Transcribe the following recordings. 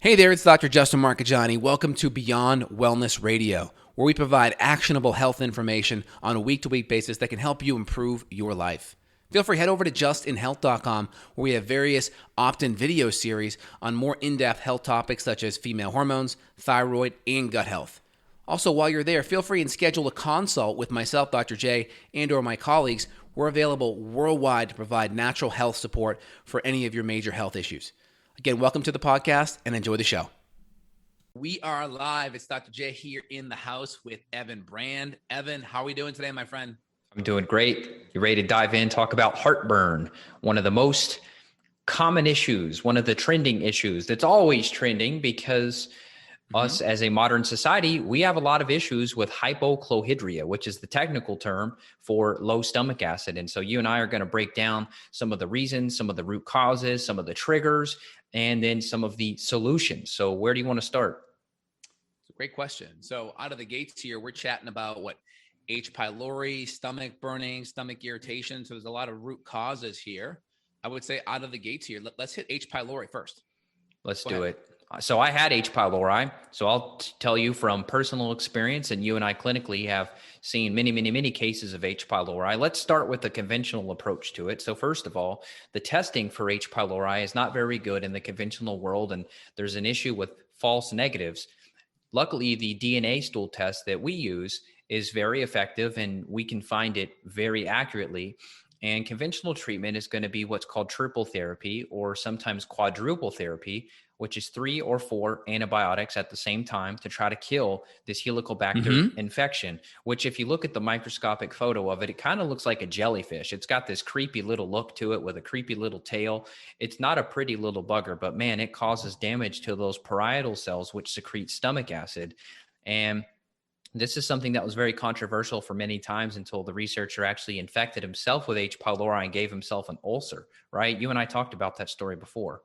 Hey there, it's Dr. Justin Marcagiani. Welcome to Beyond Wellness Radio, where we provide actionable health information on a week-to-week basis that can help you improve your life. Feel free, head over to justinhealth.com, where we have various opt-in video series on more in-depth health topics such as female hormones, thyroid, and gut health. Also, while you're there, feel free and schedule a consult with myself, Dr. J, and or my colleagues. We're available worldwide to provide natural health support for any of your major health issues. Again, welcome to the podcast and enjoy the show. We are live. It's Dr. J here in the house with Evan Brand. Evan, how are we doing today, my friend? I'm doing great. You ready to dive in, talk about heartburn, one of the most common issues, one of the trending issues that's always trending because us as a modern society, we have a lot of issues with hypochlorhydria, which is the technical term for low stomach acid. And so you and I are going to break down some of the reasons, some of the root causes, some of the triggers, and then some of the solutions. So where do you want to start? It's a great question. So out of the gates here, we're chatting about what H. pylori, stomach burning, stomach irritation. So there's a lot of root causes here. I would say out of the gates here, let's hit H. pylori first. Let's do it. So I had H. pylori. So I'll tell you from personal experience, and you and I clinically have seen many cases of H. pylori. Let's start with the conventional approach to it. So first of all, the testing for H. pylori is not very good in the conventional world, and there's an issue with false negatives. Luckily, the DNA stool test that we use is very effective, and we can find it very accurately. And conventional treatment is going to be what's called triple therapy, or sometimes quadruple therapy, which is 3 or 4 antibiotics at the same time to try to kill this Helicobacter infection, which if you look at the microscopic photo of it, it kind of looks like a jellyfish. It's got this creepy little look to it with a creepy little tail. It's not a pretty little bugger, but man, it causes damage to those parietal cells, which secrete stomach acid. And this is something that was very controversial for many times until the researcher actually infected himself with H. pylori and gave himself an ulcer, right? You and I talked about that story before.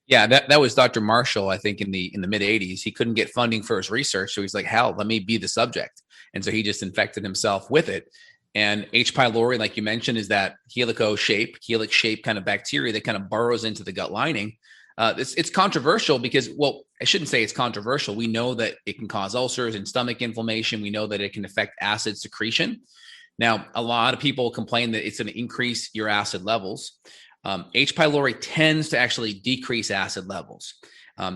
Yeah, that was Dr. Marshall, I think in the mid 80s. He couldn't get funding for his research. So he's like, hell, let me be the subject. And so he just infected himself with it. And H. pylori, like you mentioned, is that helix shape kind of bacteria that kind of burrows into the gut lining. It's controversial because, well, I shouldn't say it's controversial. We know that it can cause ulcers and stomach inflammation. We know that it can affect acid secretion. Now, a lot of people complain that it's going to increase your acid levels. H. pylori tends to actually decrease acid levels.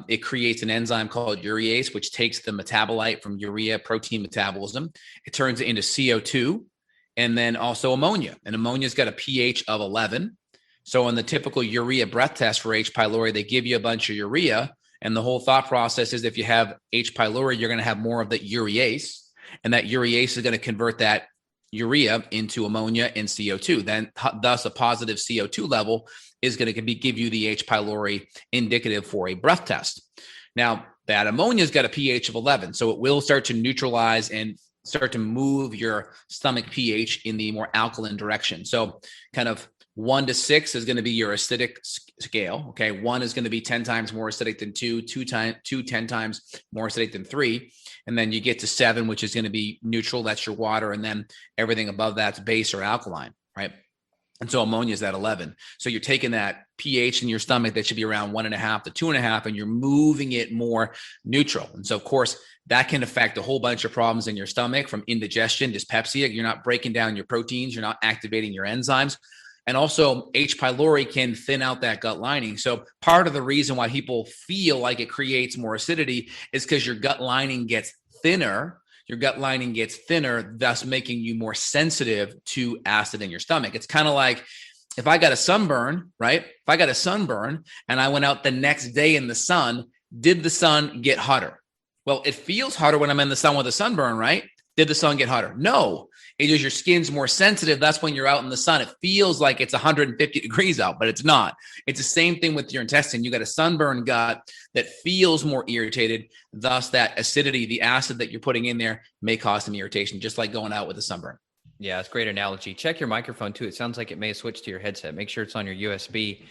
It creates an enzyme called urease, which takes the metabolite from urea protein metabolism. It turns it into CO2 and then also ammonia. And ammonia's got a pH of 11. So in the typical urea breath test for H. pylori, they give you a bunch of urea. And the whole thought process is if you have H. pylori, you're going to have more of the urease. And that urease is going to convert that urea into ammonia and CO2. Then thus a positive CO2 level is going to give you the H. pylori indicative for a breath test. Now that ammonia's got a pH of 11, so it will start to neutralize and start to move your stomach pH in the more alkaline direction. So kind of 1 to 6 is going to be your acidic scale. Okay. 1 is going to be 10 times more acidic than 2, 10 times more acidic than 3. And then you get to 7, which is going to be neutral. That's your water. And then everything above that's base or alkaline, right? And so ammonia is at 11. So you're taking that pH in your stomach that should be around 1.5 to 2.5, and you're moving it more neutral. And so, of course, that can affect a whole bunch of problems in your stomach, from indigestion, dyspepsia. You're not breaking down your proteins. You're not activating your enzymes. And also H. pylori can thin out that gut lining. So part of the reason why people feel like it creates more acidity is because your gut lining gets thinner. Your gut lining gets thinner, thus making you more sensitive to acid in your stomach. It's kind of like if I got a sunburn, right? If I got a sunburn and I went out the next day in the sun, did the sun get hotter? Well, it feels hotter when I'm in the sun with a sunburn, right? Did the sun get hotter? No. It is your skin's more sensitive. That's when you're out in the sun. It feels like it's 150 degrees out, but it's not. It's the same thing with your intestine. You got a sunburned gut that feels more irritated. Thus, that acidity, the acid that you're putting in there may cause some irritation, just like going out with a sunburn. Yeah, it's a great analogy. Check your microphone too. It sounds like it may have switched to your headset. Make sure it's on your USB.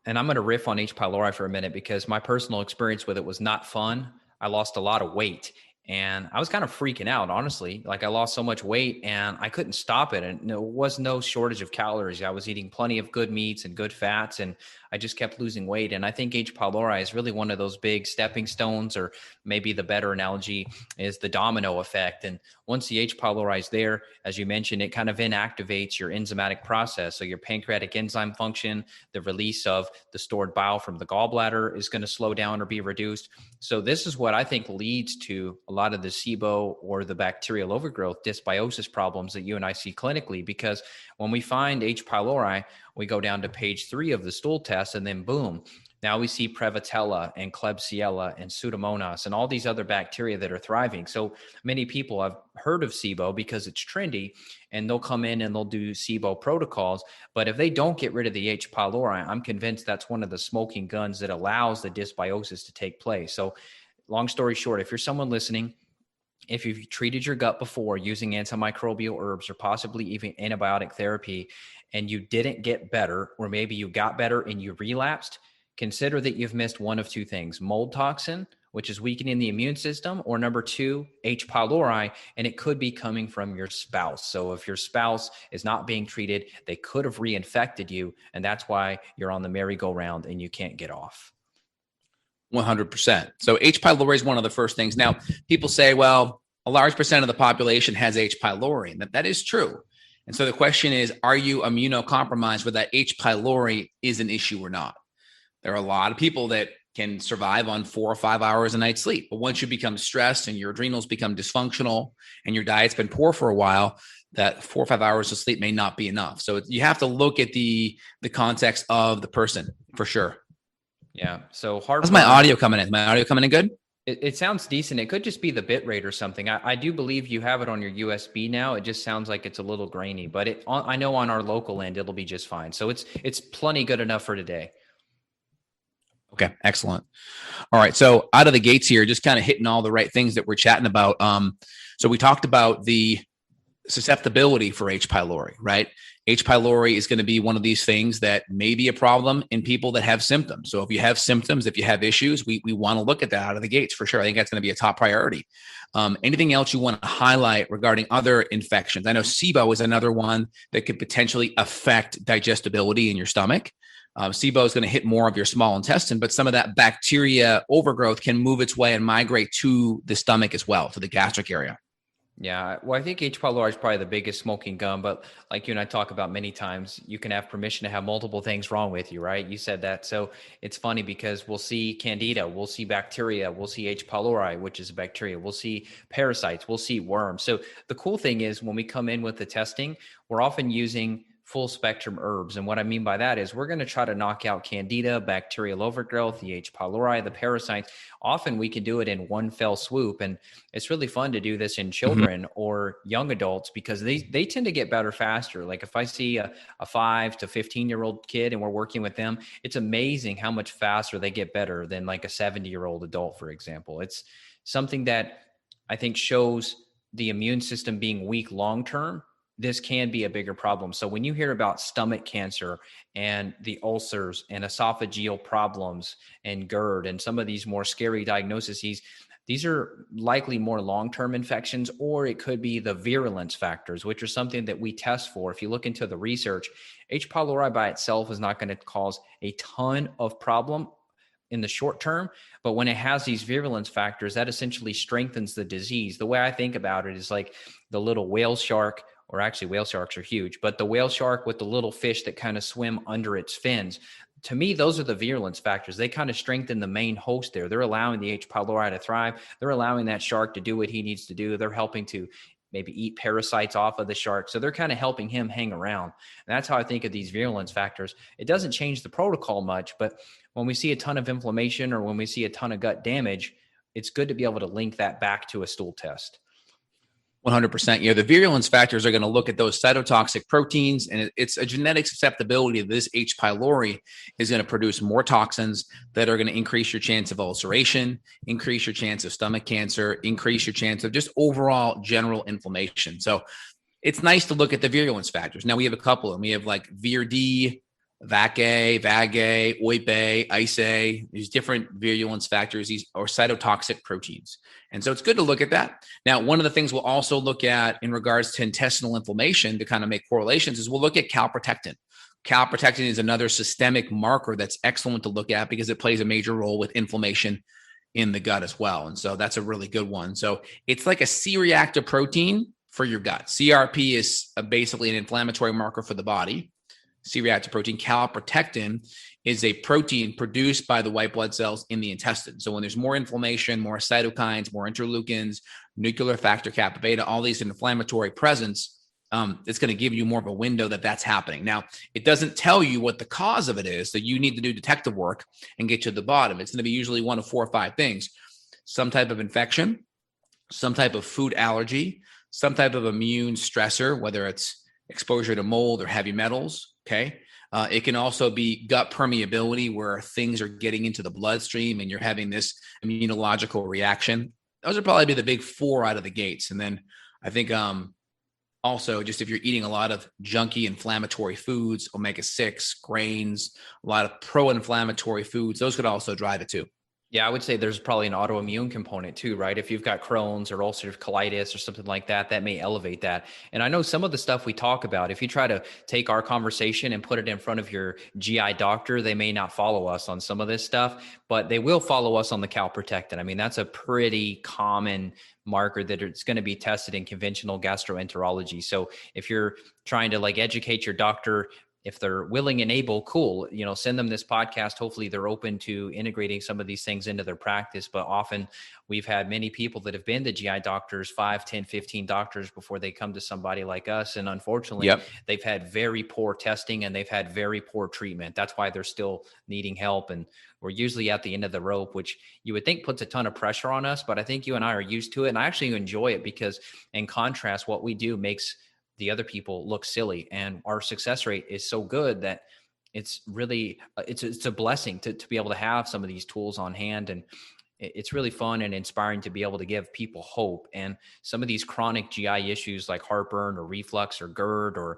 And I'm going to riff on H. pylori for a minute because my personal experience with it was not fun. I lost a lot of weight. And I was kind of freaking out, honestly. Like I lost so much weight and I couldn't stop it. And there was no shortage of calories. I was eating plenty of good meats and good fats, and I just kept losing weight. And I think H. pylori is really one of those big stepping stones, or maybe the better analogy is the domino effect. And once the H. pylori is there, as you mentioned, it kind of inactivates your enzymatic process. So your pancreatic enzyme function, the release of the stored bile from the gallbladder is going to slow down or be reduced. So this is what I think leads to a lot of the SIBO or the bacterial overgrowth dysbiosis problems that you and I see clinically, because when we find H. pylori, we go down to page 3 of the stool test, and then boom, now we see Prevotella and Klebsiella and Pseudomonas and all these other bacteria that are thriving. So many people have heard of SIBO because it's trendy, and they'll come in and they'll do SIBO protocols. But if they don't get rid of the H. pylori, I'm convinced that's one of the smoking guns that allows the dysbiosis to take place. So long story short, if you're someone listening, if you've treated your gut before using antimicrobial herbs or possibly even antibiotic therapy, and you didn't get better, or maybe you got better and you relapsed, consider that you've missed one of two things: mold toxin, which is weakening the immune system, or number 2, H. pylori, and it could be coming from your spouse. So if your spouse is not being treated, they could have reinfected you, and that's why you're on the merry-go-round and you can't get off. 100%. So H. pylori is one of the first things. Now, people say, well, a large percent of the population has H. pylori, and that is true. And so the question is, are you immunocompromised where that H. pylori is an issue or not? There are a lot of people that can survive on 4 or 5 hours a night sleep. But once you become stressed and your adrenals become dysfunctional and your diet's been poor for a while, that 4 or 5 hours of sleep may not be enough. So you have to look at the context of the person for sure. Yeah. So how's my audio coming in? Is my audio coming in good? It sounds decent. It could just be the bit rate or something. I do believe you have it on your USB now. It just sounds like it's a little grainy, but I know on our local end, it'll be just fine. So it's plenty good enough for today. Okay, excellent. All right, so out of the gates here, just kind of hitting all the right things that we're chatting about. So we talked about the susceptibility for H. pylori, right? H. pylori is going to be one of these things that may be a problem in people that have symptoms. So if you have symptoms, if you have issues, we want to look at that out of the gates for sure. I think that's going to be a top priority. Anything else you want to highlight regarding other infections? I know SIBO is another one that could potentially affect digestibility in your stomach. SIBO is going to hit more of your small intestine, but some of that bacteria overgrowth can move its way and migrate to the stomach as well, to the gastric area. Yeah, well, I think H. pylori is probably the biggest smoking gun, but like you and I talk about many times, you can have permission to have multiple things wrong with you, right? You said that. So it's funny because we'll see candida, we'll see bacteria, we'll see H. pylori, which is a bacteria, we'll see parasites, we'll see worms. So the cool thing is when we come in with the testing, we're often using full spectrum herbs. And what I mean by that is we're going to try to knock out candida, bacterial overgrowth, the H. pylori, the parasites. Often we can do it in one fell swoop. And it's really fun to do this in children or young adults because they tend to get better faster. Like if I see a 5 to 15-year-old kid and we're working with them, it's amazing how much faster they get better than like a 70-year-old adult, for example. It's something that I think shows the immune system being weak long-term. This can be a bigger problem. So when you hear about stomach cancer and the ulcers and esophageal problems and GERD and some of these more scary diagnoses, these are likely more long-term infections, or it could be the virulence factors, which are something that we test for. If you look into the research, H. pylori by itself is not going to cause a ton of problem in the short term, but when it has these virulence factors, that essentially strengthens the disease. The way I think about it is like the little whale shark, or actually whale sharks are huge, but the whale shark with the little fish that kind of swim under its fins. To me, those are the virulence factors. They kind of strengthen the main host there. They're allowing the H. pylori to thrive. They're allowing that shark to do what he needs to do. They're helping to maybe eat parasites off of the shark. So they're kind of helping him hang around. And that's how I think of these virulence factors. It doesn't change the protocol much, but when we see a ton of inflammation or when we see a ton of gut damage, it's good to be able to link that back to a stool test. 100%. The virulence factors are going to look at those cytotoxic proteins, and it's a genetic susceptibility to this H. pylori is going to produce more toxins that are going to increase your chance of ulceration, increase your chance of stomach cancer, increase your chance of just overall general inflammation. So it's nice to look at the virulence factors. Now we have a couple, and we have like VIR-D, VAC-A, VAG-A, OIP-A, ICE-A, these different virulence factors, these are cytotoxic proteins. And so it's good to look at that. Now, one of the things we'll also look at in regards to intestinal inflammation to kind of make correlations is we'll look at calprotectin. Calprotectin is another systemic marker that's excellent to look at because it plays a major role with inflammation in the gut as well. And so that's a really good one. So it's like a C-reactive protein for your gut. CRP is basically an inflammatory marker for the body. C-reactive protein. Calprotectin is a protein produced by the white blood cells in the intestine. So when there's more inflammation, more cytokines, more interleukins, nuclear factor kappa beta, all these inflammatory presence, it's going to give you more of a window that that's happening. Now, it doesn't tell you what the cause of it is, so you need to do detective work and get to the bottom. It's going to be usually one of 4 or 5 things: some type of infection, some type of food allergy, some type of immune stressor, whether it's exposure to mold or heavy metals. Okay. It can also be gut permeability, where things are getting into the bloodstream and you're having this immunological reaction. Those would probably be the big 4 out of the gates. And then I think also just if you're eating a lot of junky inflammatory foods, omega-6, grains, a lot of pro-inflammatory foods, those could also drive it too. Yeah, I would say there's probably an autoimmune component too, right? If you've got Crohn's or ulcerative colitis or something like that, that may elevate that. And I know some of the stuff we talk about, if you try to take our conversation and put it in front of your GI doctor, they may not follow us on some of this stuff, but they will follow us on the calprotectin. I mean, that's a pretty common marker that it's going to be tested in conventional gastroenterology. So if you're trying to like educate your doctor, if they're willing and able, cool, send them this podcast. Hopefully they're open to integrating some of these things into their practice. But often we've had many people that have been to GI doctors, 5, 10, 15 doctors before they come to somebody like us. And unfortunately, they've had very poor testing and they've had very poor treatment. That's why they're still needing help. And we're usually at the end of the rope, which you would think puts a ton of pressure on us. But I think you and I are used to it. And I actually enjoy it because in contrast, what we do makes the other people look silly, and our success rate is so good that it's really, it's a blessing to be able to have some of these tools on hand. And it's really fun and inspiring to be able to give people hope. And some of these chronic GI issues like heartburn or reflux or GERD, or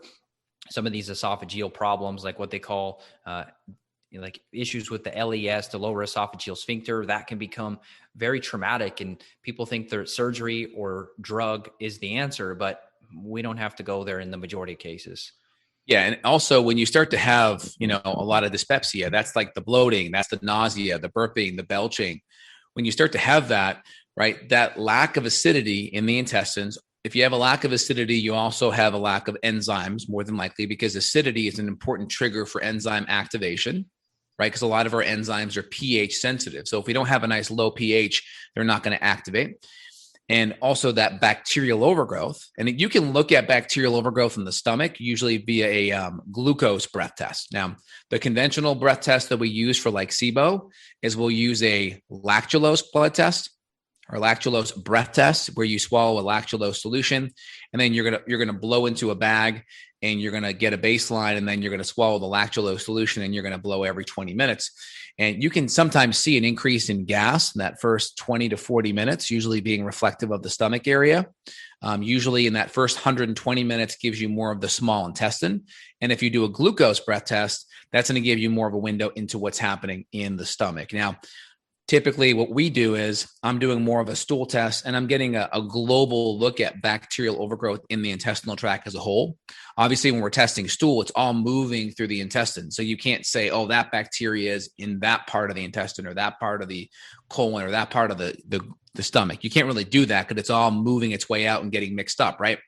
some of these esophageal problems, like what they call, like issues with the LES, the lower esophageal sphincter, that can become very traumatic. And people think that surgery or drug is the answer, but we don't have to go there in the majority of cases. Yeah. And also when you start to have, a lot of dyspepsia, that's like the bloating, that's the nausea, the burping, the belching. When you start to have that, right, that lack of acidity in the intestines, if you have a lack of acidity, you also have a lack of enzymes more than likely, because acidity is an important trigger for enzyme activation, right? Because a lot of our enzymes are pH sensitive. So if we don't have a nice low pH, they're not going to activate. And also that bacterial overgrowth. And you can look at bacterial overgrowth in the stomach, usually via a glucose breath test. Now, the conventional breath test that we use for like SIBO is we'll use a lactulose blood test or lactulose breath test, where you swallow a lactulose solution, and then you're gonna blow into a bag, and you're gonna get a baseline, and then you're gonna swallow the lactulose solution, and you're gonna blow every 20 minutes. And you can sometimes see an increase in gas in that first 20 to 40 minutes, usually being reflective of the stomach area. Usually in that first 120 minutes gives you more of the small intestine. And if you do a glucose breath test, that's going to give you more of a window into what's happening in the stomach. Now, typically what we do is I'm doing more of a stool test, and I'm getting a global look at bacterial overgrowth in the intestinal tract as a whole. Obviously, when we're testing stool, it's all moving through the intestine. So you can't say, oh, that bacteria is in that part of the intestine or that part of the colon or that part of the stomach. You can't really do that because it's all moving its way out and getting mixed up, right?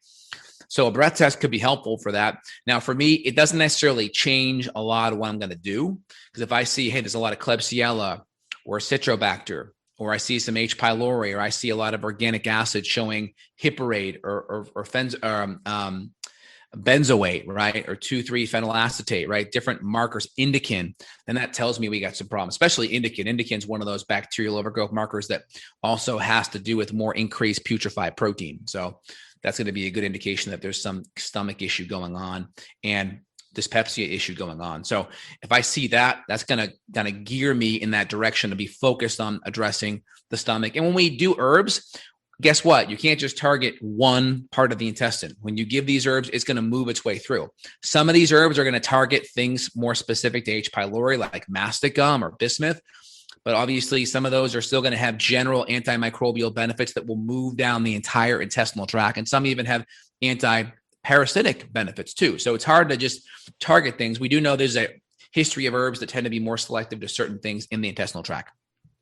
So a breath test could be helpful for that. Now, for me, it doesn't necessarily change a lot of what I'm going to do, because if I see, hey, there's a lot of Klebsiella or Citrobacter, or I see some H. pylori, or I see a lot of organic acid showing hippurate or benzoate, right? Or 2,3-phenylacetate, right? Different markers, indican, then that tells me we got some problems, especially indican. Indican is one of those bacterial overgrowth markers that also has to do with more increased putrefied protein. So that's going to be a good indication that there's some stomach issue going on and dyspepsia issue going on. So if I see that, that's going to gear me in that direction to be focused on addressing the stomach. And when we do herbs, guess what? You can't just target one part of the intestine. When you give these herbs, it's going to move its way through. Some of these herbs are going to target things more specific to H. pylori, like mastic gum or bismuth. But obviously, some of those are still going to have general antimicrobial benefits that will move down the entire intestinal tract. And some even have anti-parasitic benefits too. So it's hard to just target things. We do know there's a history of herbs that tend to be more selective to certain things in the intestinal tract.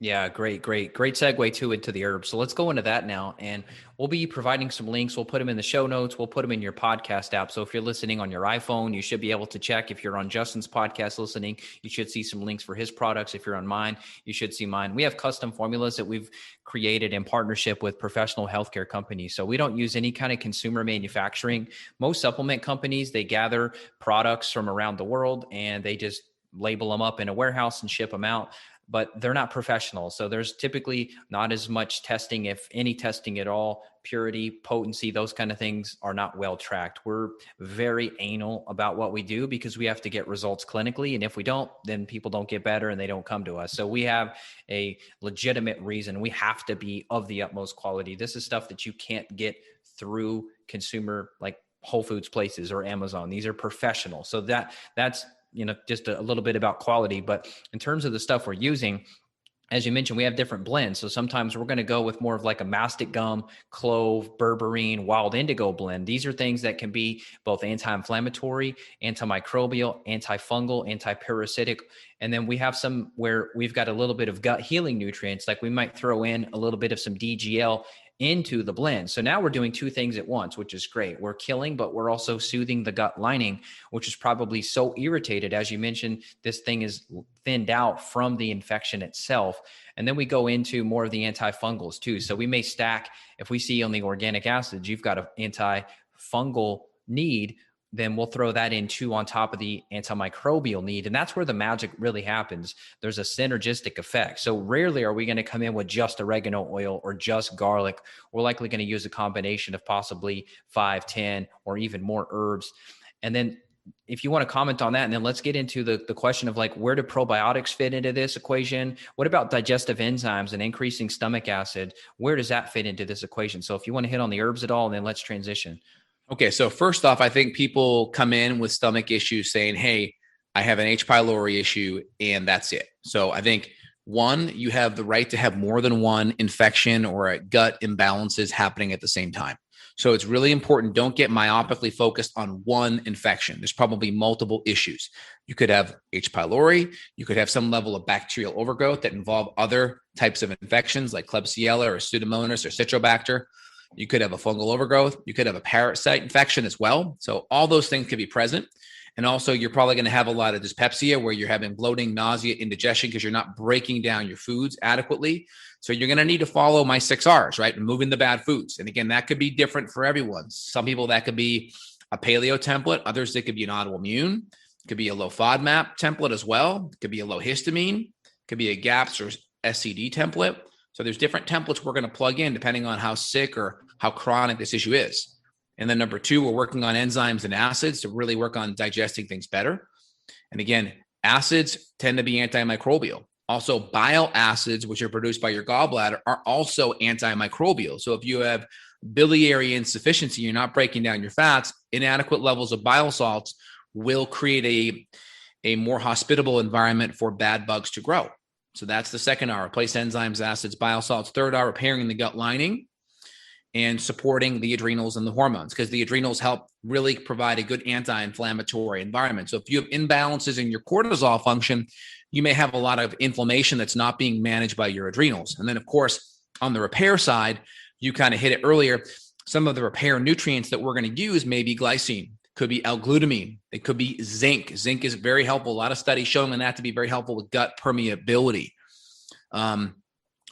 Yeah, great segue too into the herbs. So let's go into that now. And we'll be providing some links. We'll put them in the show notes. We'll put them in your podcast app. So if you're listening on your iPhone, you should be able to check. If you're on Justin's podcast listening, you should see some links for his products. If you're on mine, you should see mine. We have custom formulas that we've created in partnership with professional healthcare companies. So we don't use any kind of consumer manufacturing. Most supplement companies, they gather products from around the world and they just label them up in a warehouse and ship them out. But they're not professional. So there's typically not as much testing, if any testing at all. Purity, potency, those kind of things are not well tracked. We're very anal about what we do because we have to get results clinically. And if we don't, then people don't get better and they don't come to us. So we have a legitimate reason. We have to be of the utmost quality. This is stuff that you can't get through consumer, like Whole Foods places or Amazon. These are professional. So that's just a little bit about quality. But in terms of the stuff we're using, as you mentioned, we have different blends. So sometimes we're going to go with more of like a mastic gum, clove, berberine, wild indigo blend. These are things that can be both anti-inflammatory, antimicrobial, antifungal, antiparasitic. And then we have some where we've got a little bit of gut healing nutrients. Like we might throw in a little bit of some DGL into the blend. So now we're doing two things at once, which is great. We're killing, but we're also soothing the gut lining, which is probably so irritated. As you mentioned, this thing is thinned out from the infection itself. And then we go into more of the antifungals too. So we may stack, if we see on the organic acids, you've got an antifungal need, then we'll throw that in too on top of the antimicrobial need. And that's where the magic really happens. There's a synergistic effect. So rarely are we going to come in with just oregano oil or just garlic. We're likely going to use a combination of possibly 5, 10, or even more herbs. And then if you want to comment on that, and then let's get into the question of like, where do probiotics fit into this equation? What about digestive enzymes and increasing stomach acid? Where does that fit into this equation? So if you want to hit on the herbs at all, and then let's transition. Okay, so first off, I think people come in with stomach issues saying, hey, I have an H. pylori issue, and that's it. So I think, one, you have the right to have more than one infection or gut imbalances happening at the same time. So it's really important. Don't get myopically focused on one infection. There's probably multiple issues. You could have H. pylori. You could have some level of bacterial overgrowth that involve other types of infections like Klebsiella or Pseudomonas or Citrobacter. You could have a fungal overgrowth. You could have a parasite infection as well. So all those things could be present. And also, you're probably going to have a lot of dyspepsia where you're having bloating, nausea, indigestion because you're not breaking down your foods adequately. So you're going to need to follow my 6 R's, right? Removing the bad foods. And again, that could be different for everyone. Some people that could be a paleo template. Others, it could be an autoimmune. It could be a low FODMAP template as well. It could be a low histamine. It could be a GAPS or SCD template. So there's different templates we're going to plug in depending on how sick or how chronic this issue is. And then number 2, we're working on enzymes and acids to really work on digesting things better. And again, acids tend to be antimicrobial. Also, bile acids, which are produced by your gallbladder, are also antimicrobial. So if you have biliary insufficiency, you're not breaking down your fats, inadequate levels of bile salts will create a more hospitable environment for bad bugs to grow. So that's the second R, replace enzymes, acids, bile salts. Third R, repairing the gut lining and supporting the adrenals and the hormones, because the adrenals help really provide a good anti-inflammatory environment. So if you have imbalances in your cortisol function, you may have a lot of inflammation that's not being managed by your adrenals. And then, of course, on the repair side, you kind of hit it earlier. Some of the repair nutrients that we're going to use may be glycine, could be L-glutamine, it could be zinc. Zinc is very helpful. A lot of studies showing that to be very helpful with gut permeability.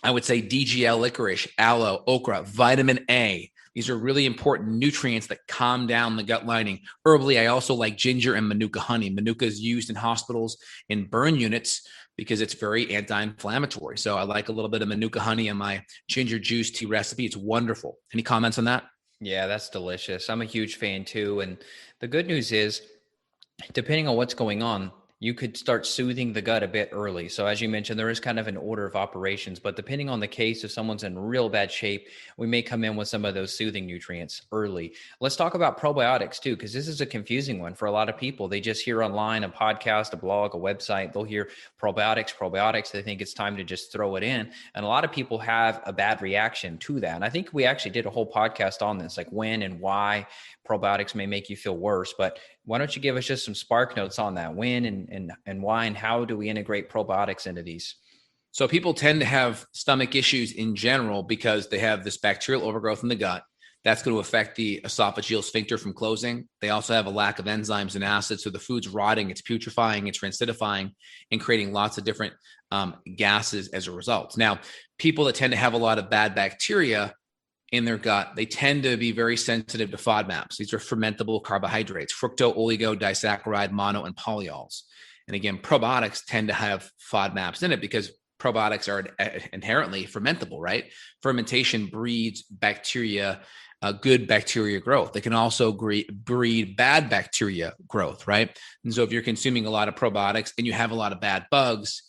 I would say DGL licorice, aloe, okra, vitamin A. These are really important nutrients that calm down the gut lining. Herbally, I also like ginger and manuka honey. Manuka is used in hospitals in burn units because it's very anti-inflammatory. So I like a little bit of manuka honey in my ginger juice tea recipe. It's wonderful. Any comments on that? Yeah, that's delicious. I'm a huge fan too. And the good news is, depending on what's going on, you could start soothing the gut a bit early. So as you mentioned, there is kind of an order of operations, but depending on the case, if someone's in real bad shape, we may come in with some of those soothing nutrients early. Let's talk about probiotics too, because this is a confusing one for a lot of people. They just hear online a podcast, a blog, a website, they'll hear probiotics. They think it's time to just throw it in. And a lot of people have a bad reaction to that. And I think we actually did a whole podcast on this, like when and why probiotics may make you feel worse. But why don't you give us just some spark notes on that? When and why, and how do we integrate probiotics into these? So people tend to have stomach issues in general because they have this bacterial overgrowth in the gut. That's going to affect the esophageal sphincter from closing. They also have a lack of enzymes and acids. So the food's rotting, it's putrefying, it's rancidifying, and creating lots of different gases as a result. Now, people that tend to have a lot of bad bacteria in their gut, they tend to be very sensitive to FODMAPs. These are fermentable carbohydrates, fructo, oligo, disaccharide, mono, and polyols. And again, probiotics tend to have FODMAPs in it because probiotics are inherently fermentable, right? Fermentation breeds bacteria, good bacteria growth. They can also breed bad bacteria growth, right? And so if you're consuming a lot of probiotics and you have a lot of bad bugs,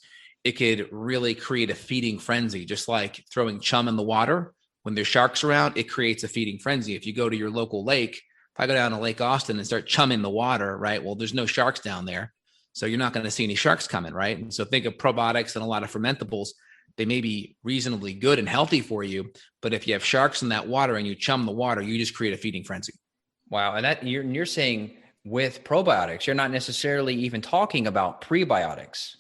it could really create a feeding frenzy, just like throwing chum in the water. When there's sharks around, it creates a feeding frenzy. If you go to your local lake, if I go down to Lake Austin and start chumming the water, right? Well, there's no sharks down there. So you're not going to see any sharks coming, right? And so think of probiotics and a lot of fermentables. They may be reasonably good and healthy for you, but if you have sharks in that water and you chum the water, you just create a feeding frenzy. Wow. And that you're saying with probiotics, you're not necessarily even talking about prebiotics.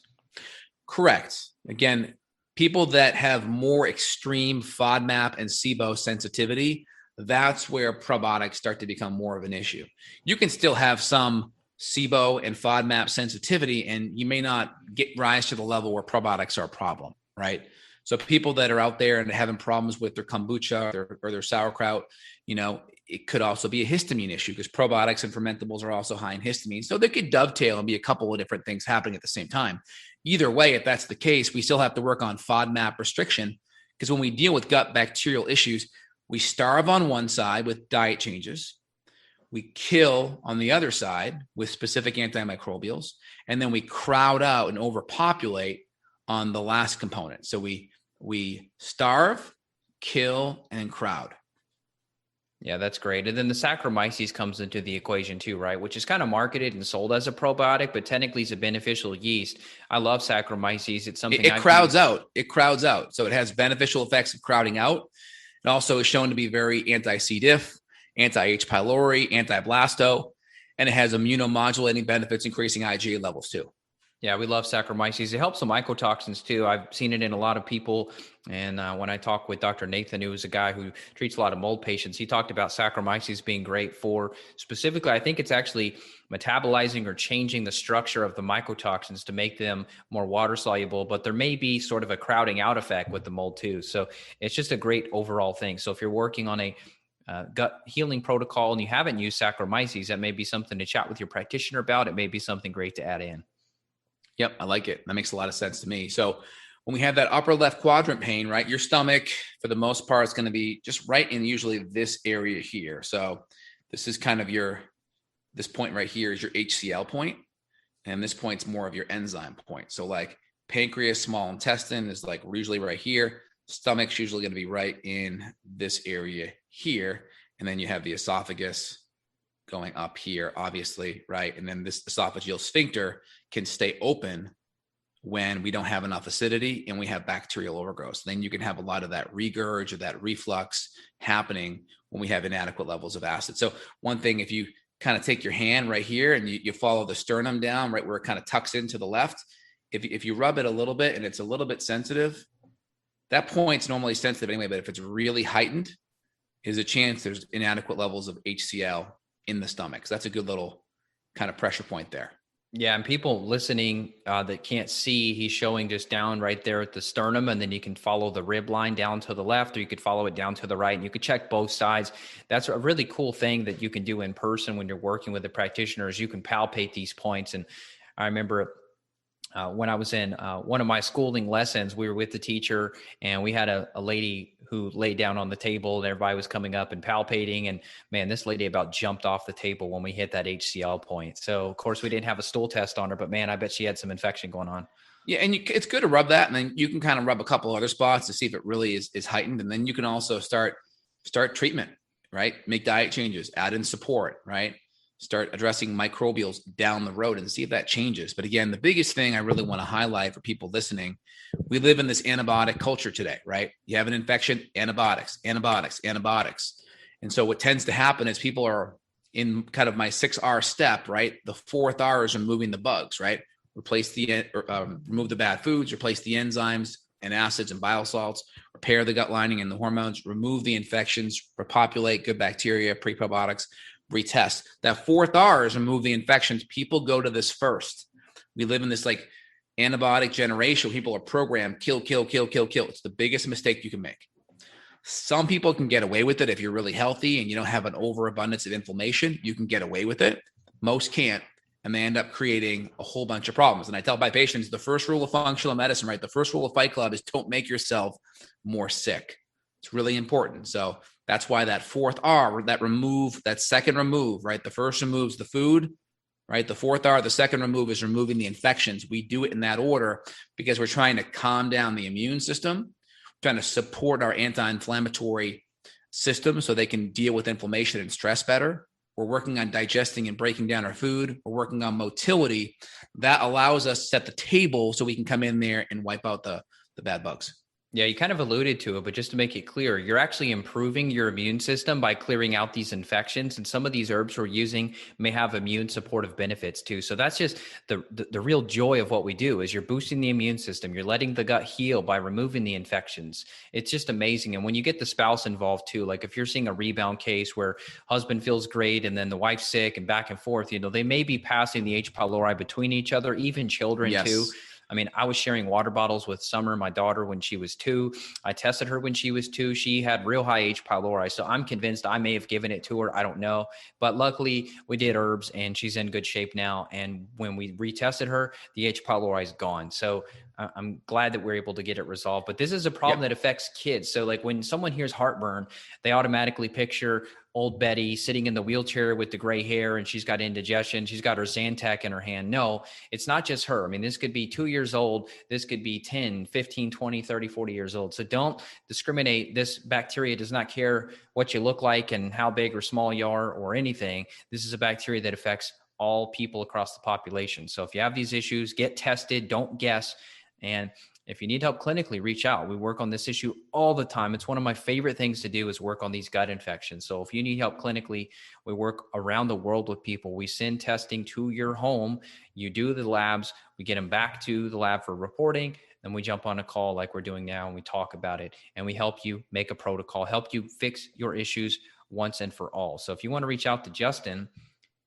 Correct. Again, people that have more extreme FODMAP and SIBO sensitivity, that's where probiotics start to become more of an issue. You can still have some SIBO and FODMAP sensitivity, and you may not rise to the level where probiotics are a problem, right? So people that are out there and having problems with their kombucha or their sauerkraut, it could also be a histamine issue because probiotics and fermentables are also high in histamine. So they could dovetail and be a couple of different things happening at the same time. Either way, if that's the case, we still have to work on FODMAP restriction because when we deal with gut bacterial issues, we starve on one side with diet changes. We kill on the other side with specific antimicrobials, and then we crowd out and overpopulate on the last component. So we starve, kill, and crowd. Yeah, that's great. And then the Saccharomyces comes into the equation too, right? Which is kind of marketed and sold as a probiotic, but technically it's a beneficial yeast. I love Saccharomyces. It's something it crowds out. It crowds out. So it has beneficial effects of crowding out. It also is shown to be very anti-C. diff, anti-H. pylori, anti-blasto, and it has immunomodulating benefits, increasing IgA levels too. Yeah, we love Saccharomyces. It helps the mycotoxins too. I've seen it in a lot of people. And when I talked with Dr. Nathan, who is a guy who treats a lot of mold patients, he talked about Saccharomyces being great for specifically, I think it's actually metabolizing or changing the structure of the mycotoxins to make them more water soluble, but there may be sort of a crowding out effect with the mold too. So it's just a great overall thing. So if you're working on a gut healing protocol and you haven't used Saccharomyces, that may be something to chat with your practitioner about. It may be something great to add in. Yep, I like it. That makes a lot of sense to me. So when we have that upper left quadrant pain, right, your stomach, for the most part, is going to be just right in usually this area here. So this is kind of this point right here is your HCl point. And this point's more of your enzyme point. So like pancreas, small intestine is like usually right here. Stomach's usually going to be right in this area here. And then you have the esophagus going up here, obviously, right? And then this esophageal sphincter can stay open when we don't have enough acidity and we have bacterial overgrowth. Then you can have a lot of that regurg or that reflux happening when we have inadequate levels of acid. So one thing, if you kind of take your hand right here and you follow the sternum down, right where it kind of tucks into the left, if you rub it a little bit and it's a little bit sensitive, that point's normally sensitive anyway, but if it's really heightened, is a chance there's inadequate levels of HCl in the stomach. So that's a good little kind of pressure point there. Yeah. And people listening that can't see, he's showing just down right there at the sternum, and then you can follow the rib line down to the left, or you could follow it down to the right, and you could check both sides. That's a really cool thing that you can do in person when you're working with the practitioners. You can palpate these points. And I remember when I was in one of my schooling lessons, we were with the teacher and we had a lady who laid down on the table and everybody was coming up and palpating. And man, this lady about jumped off the table when we hit that HCl point. So of course we didn't have a stool test on her, but man, I bet she had some infection going on. Yeah, and it's good to rub that, and then you can kind of rub a couple other spots to see if it really is heightened, and then you can also start treatment, right? Make diet changes, add in support, right? Start addressing microbials down the road and see if that changes. But again, the biggest thing I really want to highlight for people listening, we live in this antibiotic culture today, right? You have an infection, antibiotics, antibiotics, antibiotics. And so what tends to happen is people are in kind of my 6R step, right? The 4th R is removing the bugs, right? Remove the bad foods, replace the enzymes and acids and bile salts, repair the gut lining and the hormones, remove the infections, repopulate good bacteria, prebiotics, retest. That 4th R is remove the infections. People go to this first. We live in this like antibiotic generation. People are programmed, kill, kill, kill, kill, kill. It's the biggest mistake you can make. Some people can get away with it if you're really healthy and you don't have an overabundance of inflammation. You can get away with it. Most can't. And they end up creating a whole bunch of problems. And I tell my patients, the first rule of functional medicine, right? The first rule of Fight Club is don't make yourself more sick. It's really important. So that's why that 4th R, that second remove, right? The first removes the food, right? The 4th R, the second remove is removing the infections. We do it in that order because we're trying to calm down the immune system, trying to support our anti-inflammatory system so they can deal with inflammation and stress better. We're working on digesting and breaking down our food. We're working on motility. That allows us to set the table so we can come in there and wipe out the bad bugs. Yeah, you kind of alluded to it, but just to make it clear, you're actually improving your immune system by clearing out these infections. And some of these herbs we're using may have immune supportive benefits too. So that's just the real joy of what we do is you're boosting the immune system. You're letting the gut heal by removing the infections. It's just amazing. And when you get the spouse involved too, like if you're seeing a rebound case where husband feels great and then the wife's sick and back and forth, they may be passing the H. pylori between each other, even children too. I mean, I was sharing water bottles with Summer, my daughter, when she was 2. I tested her when she was 2. She had real high H. pylori. So I'm convinced I may have given it to her. I don't know. But luckily, we did herbs and she's in good shape now. And when we retested her, the H. pylori is gone. So I'm glad that we're able to get it resolved. But this is a problem that affects kids. So like when someone hears heartburn, they automatically picture old Betty sitting in the wheelchair with the gray hair and she's got indigestion. She's got her Zantac in her hand. No, it's not just her. I mean, this could be 2 years old. This could be 10, 15, 20, 30, 40 years old. So don't discriminate. This bacteria does not care what you look like and how big or small you are or anything. This is a bacteria that affects all people across the population. So if you have these issues, get tested, don't guess. And if you need help clinically, reach out. We work on this issue all the time. It's one of my favorite things to do is work on these gut infections. So if you need help clinically, we work around the world with people. We send testing to your home. You do the labs. We get them back to the lab for reporting. Then we jump on a call like we're doing now and we talk about it. And we help you make a protocol, help you fix your issues once and for all. So if you want to reach out to Justin,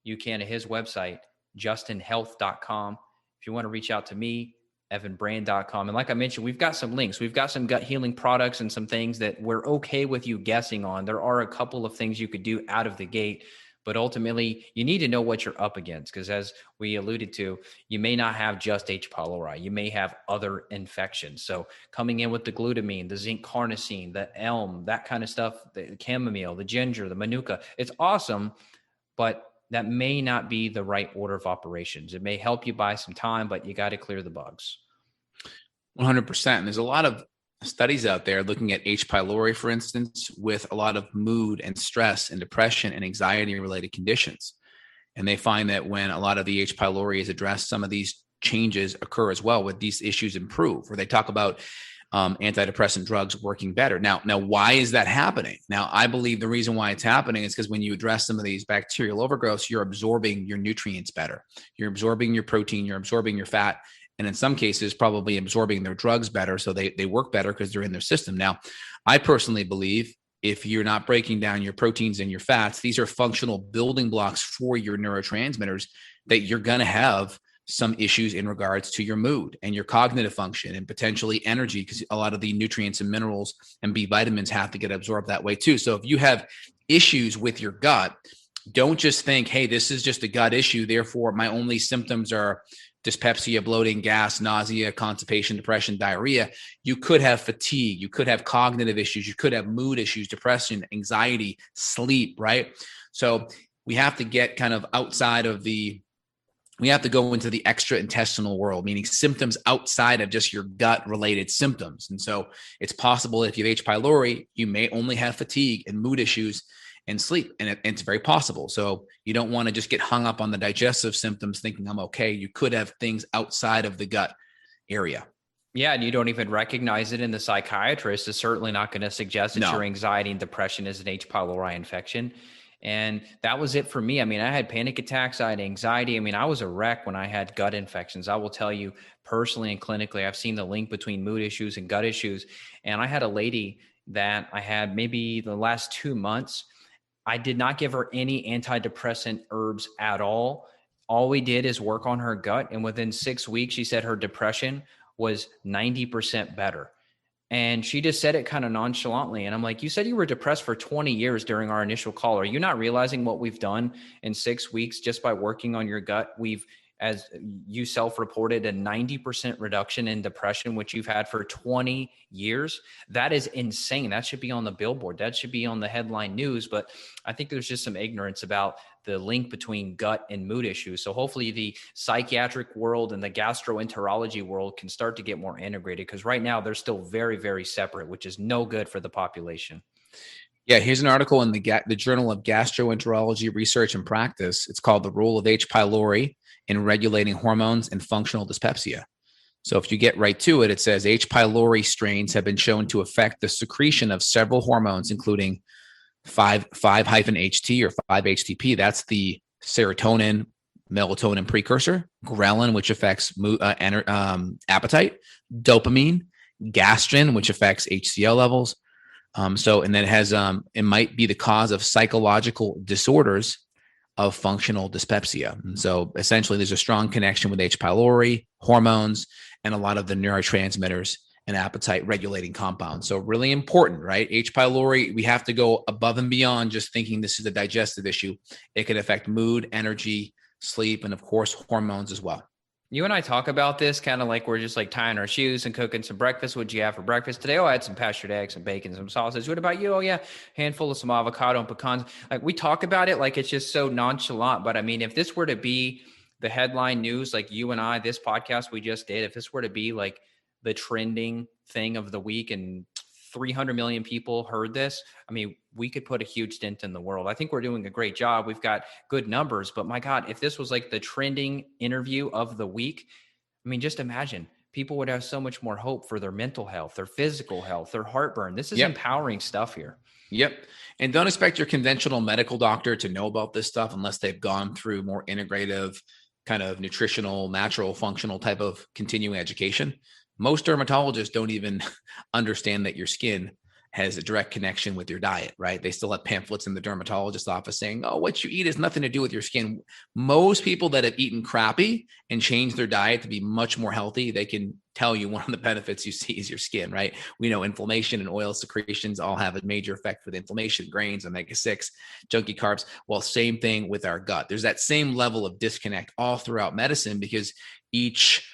you can at his website, justinhealth.com. If you want to reach out to me, evanbrand.com. And like I mentioned, we've got some links. We've got some gut healing products and some things that we're okay with you guessing on. There are a couple of things you could do out of the gate, but ultimately you need to know what you're up against. Because as we alluded to, you may not have just H. pylori. You may have other infections. So coming in with the glutamine, the zinc carnosine, the elm, that kind of stuff, the chamomile, the ginger, the manuka, it's awesome, but that may not be the right order of operations. It may help you buy some time, but you got to clear the bugs. 100%. And there's a lot of studies out there looking at H. pylori, for instance, with a lot of mood and stress and depression and anxiety related conditions. And they find that when a lot of the H. pylori is addressed, some of these changes occur as well, with these issues improve, or they talk about antidepressant drugs working better. Now, why is that happening? Now, I believe the reason why it's happening is because when you address some of these bacterial overgrowths, you're absorbing your nutrients better. You're absorbing your protein, you're absorbing your fat, and in some cases, probably absorbing their drugs better. So they work better because they're in their system. Now, I personally believe if you're not breaking down your proteins and your fats, these are functional building blocks for your neurotransmitters, that you're going to have some issues in regards to your mood and your cognitive function and potentially energy, because a lot of the nutrients and minerals and B vitamins have to get absorbed that way too. So if you have issues with your gut, don't just think, hey, this is just a gut issue, therefore my only symptoms are dyspepsia, bloating, gas, nausea, constipation, depression, diarrhea. You could have fatigue. You could have cognitive issues. You could have mood issues, depression, anxiety, sleep, right? So we have to get kind of outside of we have to go into the extra intestinal world, meaning symptoms outside of just your gut related symptoms. And so it's possible if you have H. pylori, you may only have fatigue and mood issues and sleep. And it's very possible. So you don't want to just get hung up on the digestive symptoms thinking I'm okay. You could have things outside of the gut area. Yeah, and you don't even recognize it. And the psychiatrist is certainly not going to suggest that your anxiety and depression is an H. pylori infection. And that was it for me. I mean, I had panic attacks, I had anxiety. I mean, I was a wreck when I had gut infections. I will tell you personally and clinically, I've seen the link between mood issues and gut issues. And I had a lady that I had maybe the last 2 months. I did not give her any antidepressant herbs at all. All we did is work on her gut. And within 6 weeks, she said her depression was 90% better. And she just said it kind of nonchalantly. And I'm like, you said you were depressed for 20 years during our initial call. Are you not realizing what we've done in 6 weeks just by working on your gut? We've, as you self-reported, a 90% reduction in depression, which you've had for 20 years. That is insane. That should be on the billboard. That should be on the headline news. But I think there's just some ignorance about the link between gut and mood issues. So hopefully the psychiatric world and the gastroenterology world can start to get more integrated, because right now they're still very, very separate, which is no good for the population. Yeah, here's an article in the Journal of Gastroenterology Research and Practice. It's called The Role of H. pylori in Regulating Hormones and Functional Dyspepsia. So if you get right to it, it says H. pylori strains have been shown to affect the secretion of several hormones, including 5-HT or 5-HTP. That's the serotonin, melatonin precursor, ghrelin, which affects appetite, dopamine, gastrin, which affects HCl levels. And then it has, it might be the cause of psychological disorders of functional dyspepsia. And so essentially there's a strong connection with H. pylori, hormones, and a lot of the neurotransmitters and appetite regulating compounds. So really important, right? H. pylori, we have to go above and beyond just thinking this is a digestive issue. It can affect mood, energy, sleep, and of course, hormones as well. You and I talk about this kind of like we're just like tying our shoes and cooking some breakfast. What'd you have for breakfast today? Oh, I had some pastured eggs, some bacon, some sausage. What about you? Oh, yeah, handful of some avocado and pecans. Like we talk about it like it's just so nonchalant. But I mean, if this were to be the headline news, like you and I, this podcast we just did, if this were to be like the trending thing of the week and 300 million people heard this, I mean, we could put a huge dent in the world. I think we're doing a great job. We've got good numbers, but my God, if this was like the trending interview of the week, I mean, just imagine people would have so much more hope for their mental health, their physical health, their heartburn. This is empowering stuff here. Yep. And don't expect your conventional medical doctor to know about this stuff unless they've gone through more integrative kind of nutritional, natural, functional type of continuing education. Most dermatologists don't even understand that your skin has a direct connection with your diet, right? They still have pamphlets in the dermatologist's office saying, oh, what you eat has nothing to do with your skin. Most people that have eaten crappy and changed their diet to be much more healthy, they can tell you one of the benefits you see is your skin, right? We know inflammation and oil secretions all have a major effect for the inflammation, grains, omega-6, junky carbs. Well, same thing with our gut. There's that same level of disconnect all throughout medicine because each,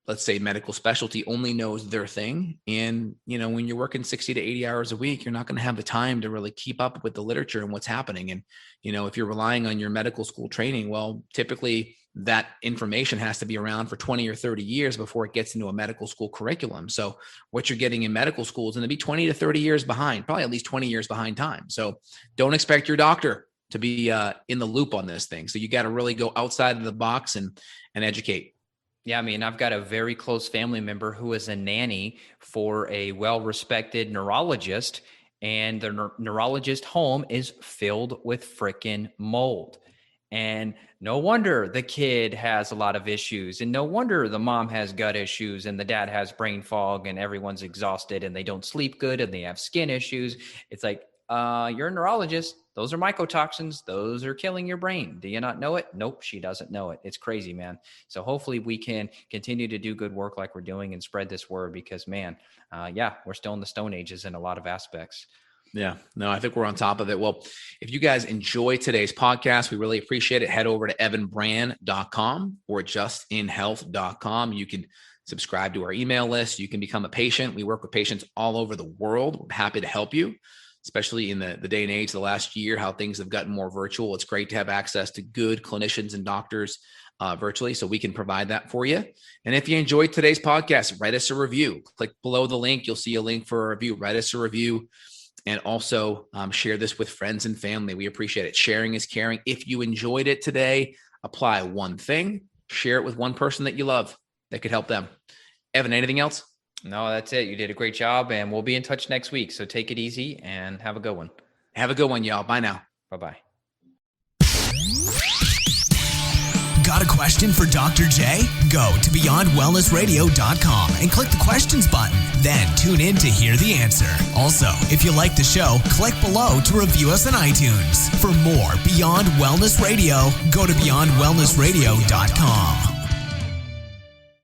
let's say, medical specialty only knows their thing. And, you know, when you're working 60 to 80 hours a week, you're not going to have the time to really keep up with the literature and what's happening. And, you know, if you're relying on your medical school training, well, typically that information has to be around for 20 or 30 years before it gets into a medical school curriculum. So what you're getting in medical school is going to be 20 to 30 years behind, probably at least 20 years behind time. So don't expect your doctor to be in the loop on this thing. So you got to really go outside of the box and educate. Yeah, I mean, I've got a very close family member who is a nanny for a well-respected neurologist, and the neurologist home is filled with frickin' mold. And no wonder the kid has a lot of issues, and no wonder the mom has gut issues and the dad has brain fog and everyone's exhausted and they don't sleep good and they have skin issues. It's like, you're a neurologist. Those are mycotoxins. Those are killing your brain. Do you not know it? Nope, she doesn't know it. It's crazy, man. So hopefully we can continue to do good work like we're doing and spread this word because, man, we're still in the Stone Ages in a lot of aspects. Yeah, no, I think we're on top of it. Well, if you guys enjoy today's podcast, we really appreciate it. Head over to evanbrand.com or justinhealth.com. You can subscribe to our email list. You can become a patient. We work with patients all over the world. We're happy to help you, especially in the day and age, the last year, how things have gotten more virtual. It's great to have access to good clinicians and doctors virtually, so we can provide that for you. And if you enjoyed today's podcast, write us a review. Click below the link. You'll see a link for a review. Write us a review. And also share this with friends and family. We appreciate it. Sharing is caring. If you enjoyed it today, apply one thing, share it with one person that you love that could help them. Evan, anything else? No, that's it. You did a great job, and we'll be in touch next week. So take it easy and have a good one. Have a good one, y'all. Bye now. Bye-bye. Got a question for Dr. J? Go to beyondwellnessradio.com and click the questions button. Then tune in to hear the answer. Also, if you like the show, click below to review us on iTunes. For more Beyond Wellness Radio, go to beyondwellnessradio.com.